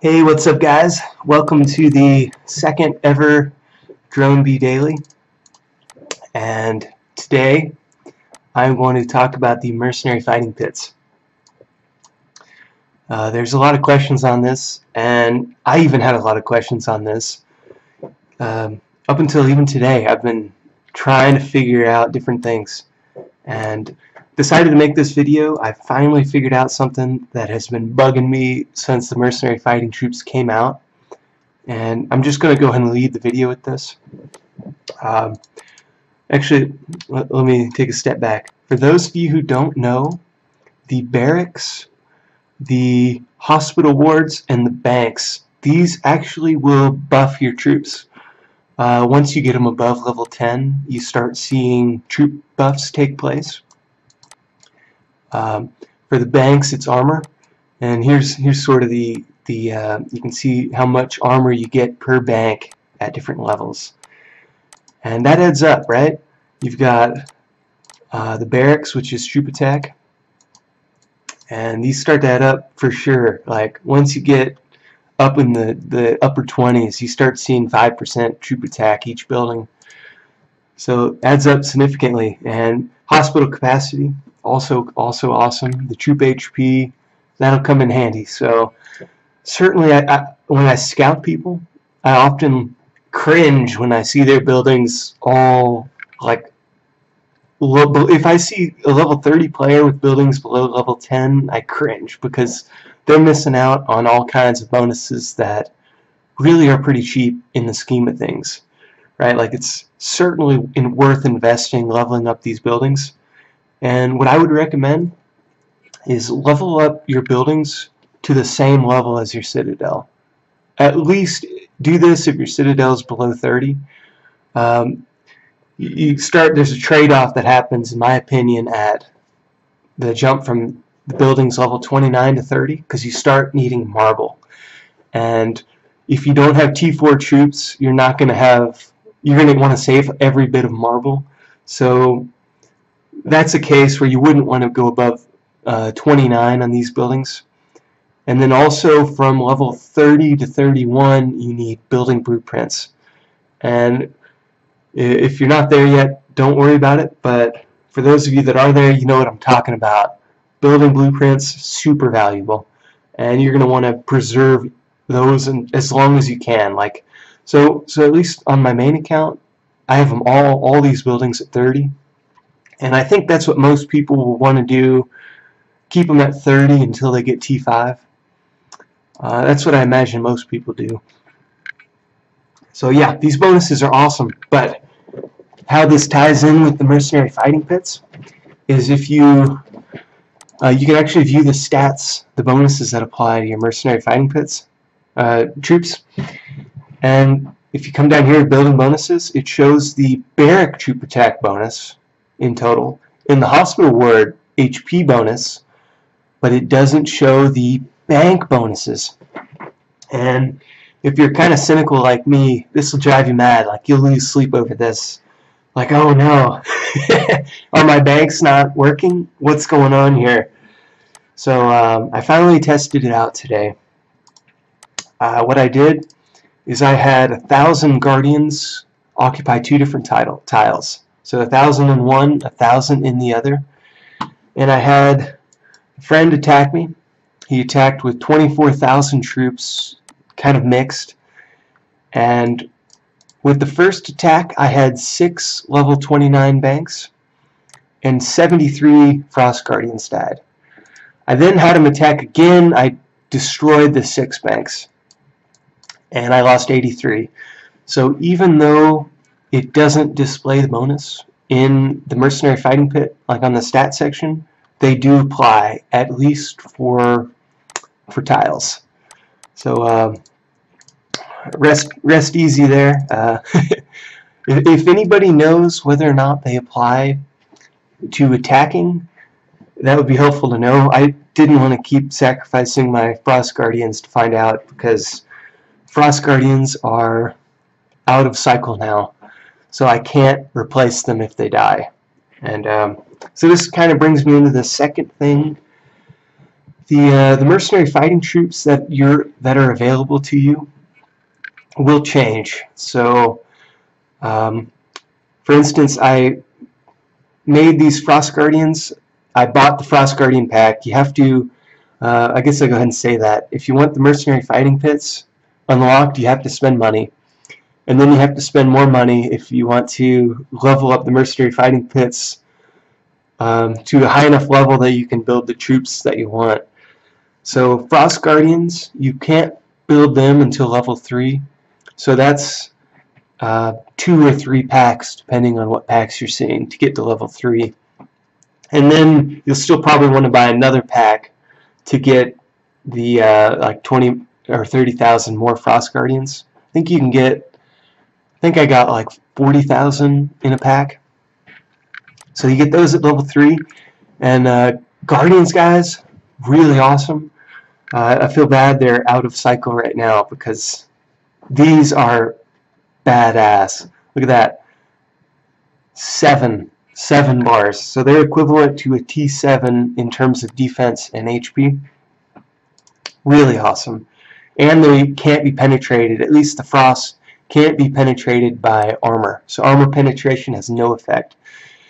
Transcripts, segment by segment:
Hey, what's up guys? Welcome to the second ever DroneBee Daily, and today I'm going to talk about the Mercenary fighting pits. There's a lot of questions on this, and I even had a lot of questions on this. Up until even today, I've been trying to figure out different things, and decided to make this video. I finally figured out something that has been bugging me since the Mercenary fighting troops came out, and I'm just going to go ahead and lead the video with this. Actually, let me take a step back. For those of you who don't know, the barracks, the hospital wards, and the banks, these actually will buff your troops. Once you get them above level 10, you start seeing troop buffs take place. For the banks, it's armor, and here's sort of the you can see how much armor you get per bank at different levels, and that adds up, right? You've got the barracks, which is troop attack, and these start to add up for sure. Like once you get up in the upper 20s, you start seeing 5% troop attack each building, so it adds up significantly. And hospital capacity, also awesome. The troop HP, that'll come in handy. So certainly when I scout people, I often cringe when I see their buildings all like, if I see a level 30 player with buildings below level 10, I cringe because they're missing out on all kinds of bonuses that really are pretty cheap in the scheme of things, right? Like it's certainly worth investing leveling up these buildings. And what I would recommend is level up your buildings to the same level as your citadel. At least do this if your citadel is below 30. There's a trade-off that happens, in my opinion, at the jump from the buildings level 29 to 30, because you start needing marble. And if you don't have T4 troops, you're going to want to save every bit of marble. So that's a case where you wouldn't want to go above 29 on these buildings. And then also from level 30 to 31, you need building blueprints. And if you're not there yet, don't worry about it. But for those of you that are there, you know what I'm talking about. Building blueprints, super valuable. And you're going to want to preserve those as long as you can. So at least on my main account, I have them all these buildings at 30. And I think that's what most people will want to do, keep them at 30 until they get T5. That's what I imagine most people do. So yeah, these bonuses are awesome, but how this ties in with the Mercenary fighting pits is if you can actually view the stats, the bonuses that apply to your Mercenary fighting pits troops. And if you come down here to building bonuses, it shows the barrack troop attack bonus in total, in the hospital ward HP bonus, but it doesn't show the bank bonuses. And if you're kind of cynical like me, this will drive you mad. Like you'll lose sleep over this. Like, oh no, are my banks not working? What's going on here? So I finally tested it out today. What I did is I had 1,000 guardians occupy two different tiles. So 1,000 in one, 1,000 in the other. And I had a friend attack me. He attacked with 24,000 troops, kind of mixed. And with the first attack, I had 6 level 29 banks, and 73 Frost Guardians died. I then had him attack again. I destroyed the 6 banks, and I lost 83. So even though it doesn't display the bonus in the Mercenary fighting pit, like on the stat section, they do apply, at least for tiles. So rest easy there. If anybody knows whether or not they apply to attacking, that would be helpful to know. I didn't want to keep sacrificing my Frost Guardians to find out, because Frost Guardians are out of cycle now, so I can't replace them if they die. And so this kind of brings me into the second thing The mercenary fighting troops that are available to you will change. So, for instance, I made these Frost Guardians. I bought the Frost Guardian pack. You have to, I guess I'll go ahead and say that. If you want the mercenary fighting pits unlocked, you have to spend money. And then you have to spend more money if you want to level up the mercenary fighting pits to a high enough level that you can build the troops that you want. So Frost Guardians, you can't build them until level 3. So that's 2 or 3 packs, depending on what packs you're seeing, to get to level 3. And then you'll still probably want to buy another pack to get the like 20 or 30,000 more Frost Guardians. I think you can get, I think I got like 40,000 in a pack. So you get those at level 3. And Guardians, guys, really awesome. I feel bad they're out of cycle right now because these are badass. Look at that. 7 bars. So they're equivalent to a T7 in terms of defense and HP. Really awesome. And they can't be penetrated. At least the Frost can't be penetrated by armor. So armor penetration has no effect.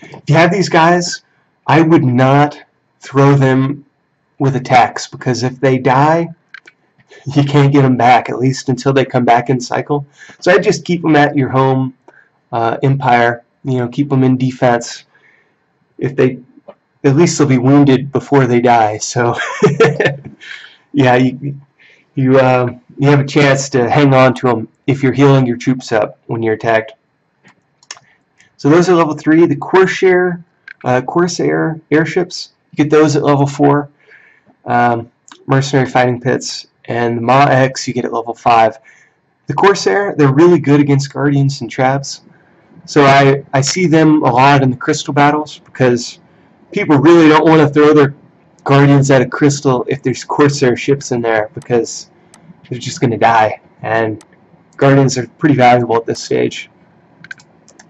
If you have these guys, I would not throw them with attacks, because if they die, you can't get them back, at least until they come back in cycle. So I just keep them at your home empire. You know, keep them in defense. If they, at least they'll be wounded before they die. So yeah, you have a chance to hang on to them if you're healing your troops up when you're attacked. So those are level 3. The Corsair airships, you get those at level 4. Mercenary fighting pits, and the Ma-X you get at level 5. The Corsair, they're really good against Guardians and traps. So I see them a lot in the crystal battles, because people really don't want to throw their Guardians at a crystal if there's Corsair ships in there, because they're just going to die, and Guardians are pretty valuable at this stage.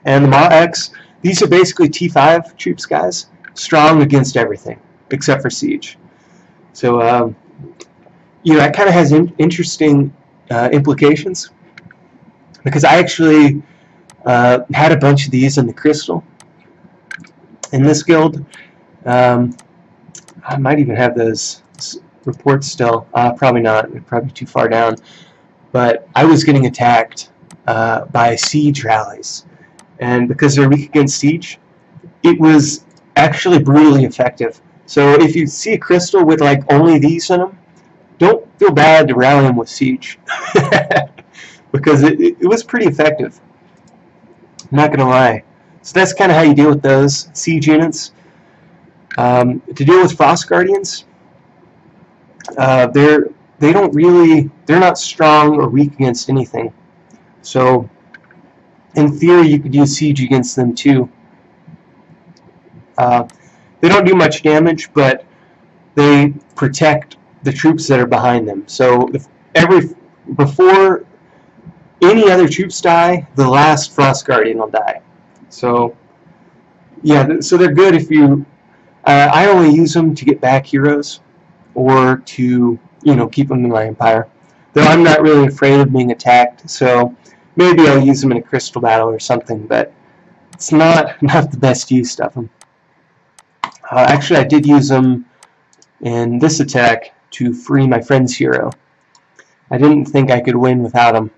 And the Ma-X, these are basically T5 troops, guys. Strong against everything, except for siege. So, you know, that kind of has interesting implications, because I actually had a bunch of these in the crystal in this guild. I might even have those reports still. Probably not. They're probably too far down. But I was getting attacked by siege rallies, and because they're weak against siege, it was actually brutally effective. So if you see a crystal with like only these in them, don't feel bad to rally them with siege, because it was pretty effective. I'm not gonna lie. So that's kind of how you deal with those siege units. To deal with Frost Guardians, they're not strong or weak against anything. So in theory, you could use siege against them too. They don't do much damage, but they protect the troops that are behind them. So before any other troops die, the last Frost Guardian will die. So yeah, so they're good if you. I only use them to get back heroes, or to, you know, keep them in my empire. Though I'm not really afraid of being attacked, so maybe I'll use them in a crystal battle or something. But it's not the best use of them. Actually, I did use them in this attack to free my friend's hero. I didn't think I could win without them.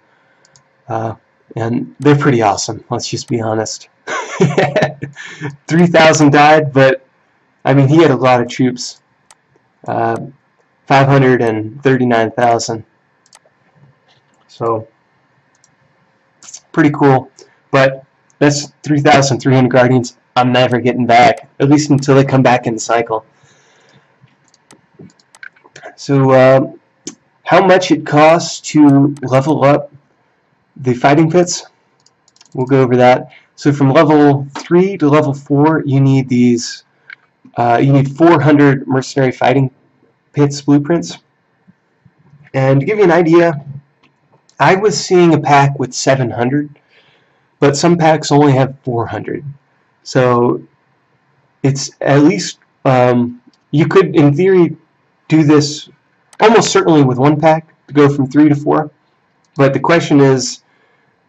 And they're pretty awesome, let's just be honest. 3,000 died, but I mean, he had a lot of troops. 539,000. So, pretty cool. But that's 3,300 Guardians I'm never getting back, at least until they come back in the cycle. So, how much it costs to level up the fighting pits, we'll go over that. So from level 3 to level 4, you need these. You need 400 mercenary fighting pits blueprints. And to give you an idea, I was seeing a pack with 700, but some packs only have 400. So it's at least, you could, in theory, do this almost certainly with one pack to go from 3 to 4. But the question is,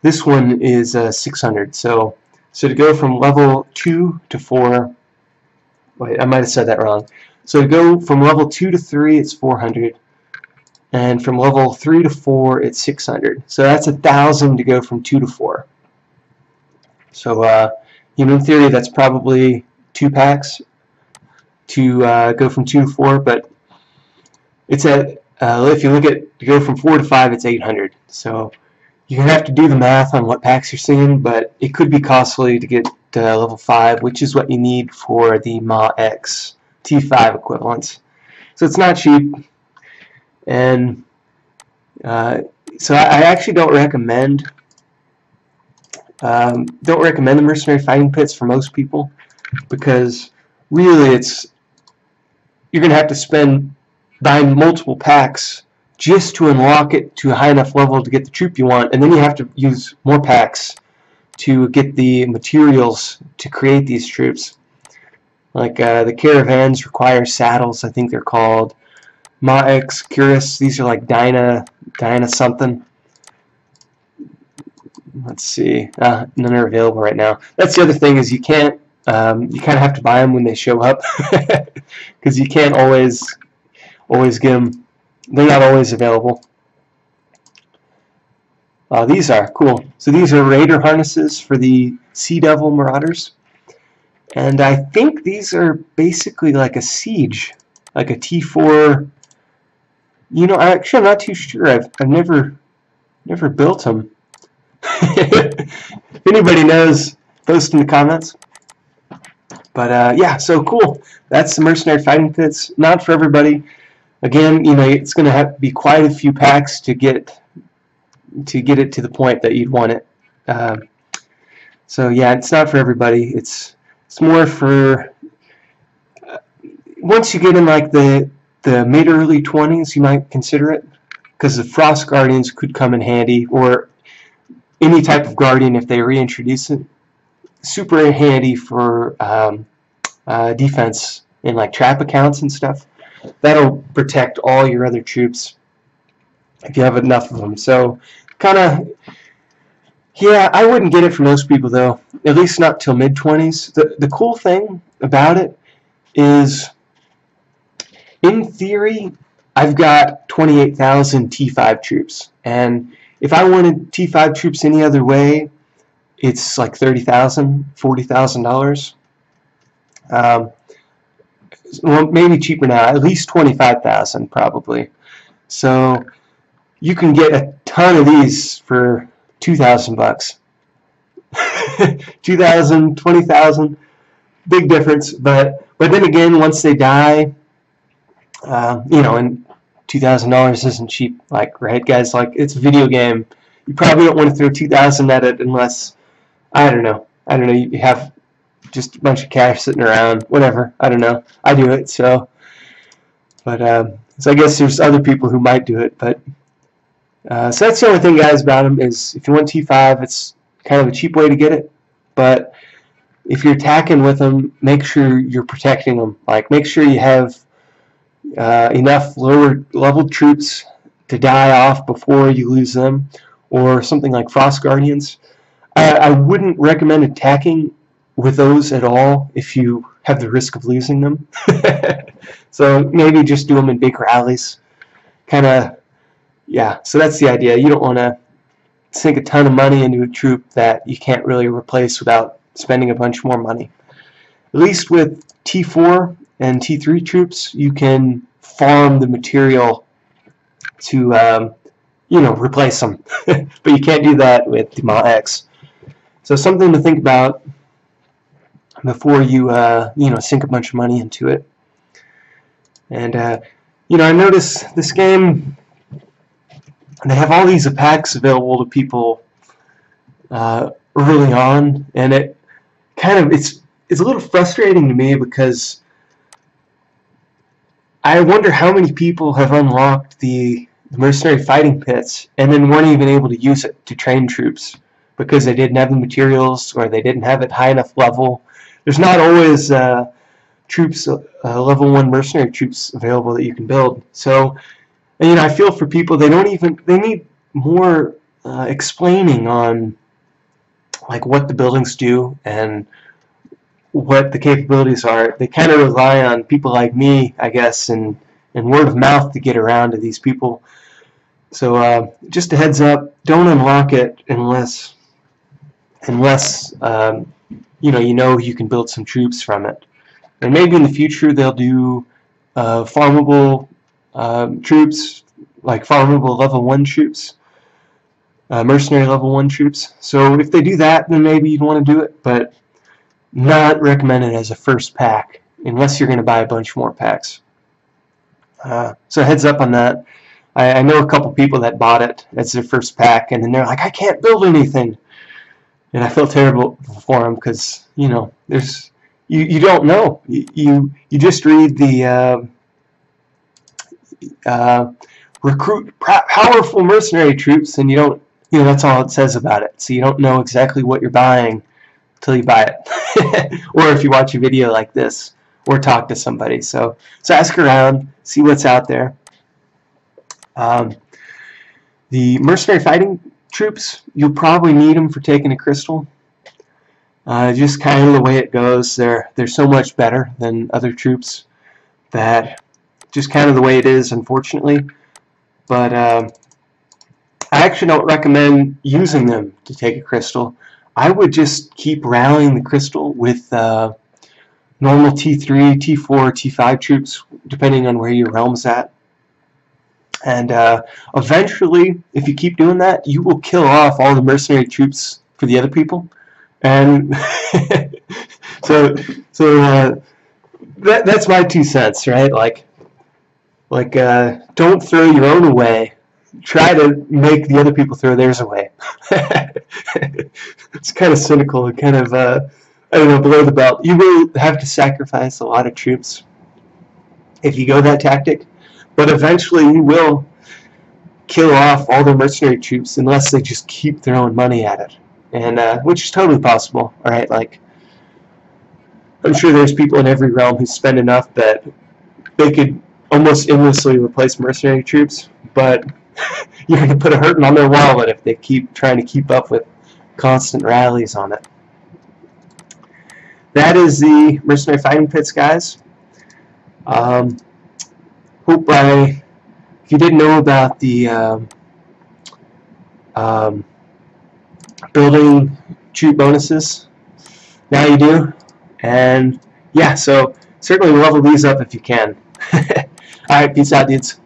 this one is 600. So to go from level 2 to 4, wait, I might have said that wrong. So to go from level 2 to 3, it's 400. And from level 3 to 4, it's 600. So that's 1,000 to go from 2 to 4. So, in theory, that's probably 2 packs to go from 2 to 4. But it's at, if you look at to go from 4 to 5, it's 800. So you're going to have to do the math on what packs you're seeing, but it could be costly to get level 5, which is what you need for the Ma-X T5 equivalents. So it's not cheap. And so I actually don't recommend the Mercenary Fighting Pits for most people, because really you're going to have to spend buying multiple packs just to unlock it to a high enough level to get the troop you want, and then you have to use more packs to get the materials to create these troops. Like the caravans require saddles, I think they're called. Ma-X, Curus, these are like Dyna something. Let's see, none are available right now. That's the other thing, is you can't, you kind of have to buy them when they show up, because you can't always get them. They're not always available. These are cool. So these are Raider harnesses for the Sea Devil Marauders, and I think these are basically like a siege, like a T4. Actually, I'm not too sure. I've never built them. If anybody knows, post in the comments. But yeah, so cool. That's the Mercenary Fighting Pits. Not for everybody. Again, it's going to have to be quite a few packs to get it to the point that you'd want it. So yeah, it's not for everybody. It's more for once you get in like the mid-early 20s, you might consider it, because the Frost Guardians could come in handy, or any type of Guardian if they reintroduce it. Super handy for defense in like trap accounts and stuff. That'll protect all your other troops if you have enough of them. So kind of, yeah, I wouldn't get it for most people though, at least not till mid-20s. The cool thing about it is, in theory, I've got 28,000 T5 troops, and if I wanted T5 troops any other way, it's like $30,000, $40,000. Well, maybe cheaper now, at least 25,000 probably. So you can get a ton of these for 2,000 bucks. 2,000, 20,000, big difference. But then again, once they die, and $2,000 isn't cheap, right, guys? Like, it's a video game. You probably don't want to throw 2,000 at it unless, I don't know, you have just a bunch of cash sitting around, whatever, I don't know. I do it, so. But, so I guess there's other people who might do it, but, so that's the only thing, guys, about them, is if you want T5, it's kind of a cheap way to get it, but if you're attacking with them, make sure you're protecting them. Like, make sure you have enough lower level troops to die off before you lose them, or something like Frost Guardians. I wouldn't recommend attacking with those at all if you have the risk of losing them. So maybe just do them in big rallies. Kind of, yeah, so that's the idea. You don't want to sink a ton of money into a troop that you can't really replace without spending a bunch more money. At least with T4 and T3 troops, you can farm the material to, replace them. But you can't do that with the Ma-X. So something to think about before you, sink a bunch of money into it. And, I noticed this game, they have all these packs available to people early on, and it kind of, it's a little frustrating to me, because I wonder how many people have unlocked the Mercenary Fighting Pits and then weren't even able to use it to train troops because they didn't have the materials, or they didn't have it high enough level. There's not always troops, level 1 mercenary troops available that you can build. So, and, you know, I feel for people, they need more explaining on like what the buildings do and what the capabilities are. They kind of rely on people like me, I guess, and word of mouth to get around to these people. So just a heads up, don't unlock it unless you know you can build some troops from it. And maybe in the future they'll do farmable troops, like farmable level 1 troops, mercenary level 1 troops. So if they do that, then maybe you'd want to do it, but not recommended as a first pack unless you're going to buy a bunch more packs. So heads up on that. I know a couple people that bought it as their first pack, and then they're like, I can't build anything. And I feel terrible for them because, you know, you don't know. You just read the recruit powerful mercenary troops, and you don't, you know, that's all it says about it. So you don't know exactly what you're buying until you buy it. Or if you watch a video like this or talk to somebody. So ask around, see what's out there. The mercenary fighting troops, you'll probably need them for taking a crystal. Just kind of the way it goes. They're so much better than other troops that just kind of the way it is, unfortunately. But I actually don't recommend using them to take a crystal. I would just keep rallying the crystal with normal T3, T4, T5 troops, depending on where your realm's at. And eventually, if you keep doing that, you will kill off all the mercenary troops for the other people. And that's my 2 cents, right? Like don't throw your own away. Try to make the other people throw theirs away. It's kind of cynical and kind of I don't know, below the belt. You will have to sacrifice a lot of troops if you go that tactic. But eventually you will kill off all the mercenary troops unless they just keep throwing money at it, and which is totally possible. All right, like I'm sure there's people in every realm who spend enough that they could almost endlessly replace mercenary troops, but you're going to put a hurting on their wallet if they keep trying to keep up with constant rallies on it. That is the mercenary fighting pits, guys. Hope if you didn't know about the building troop bonuses, now you do. And yeah, so certainly level these up if you can. Alright, peace out, dudes.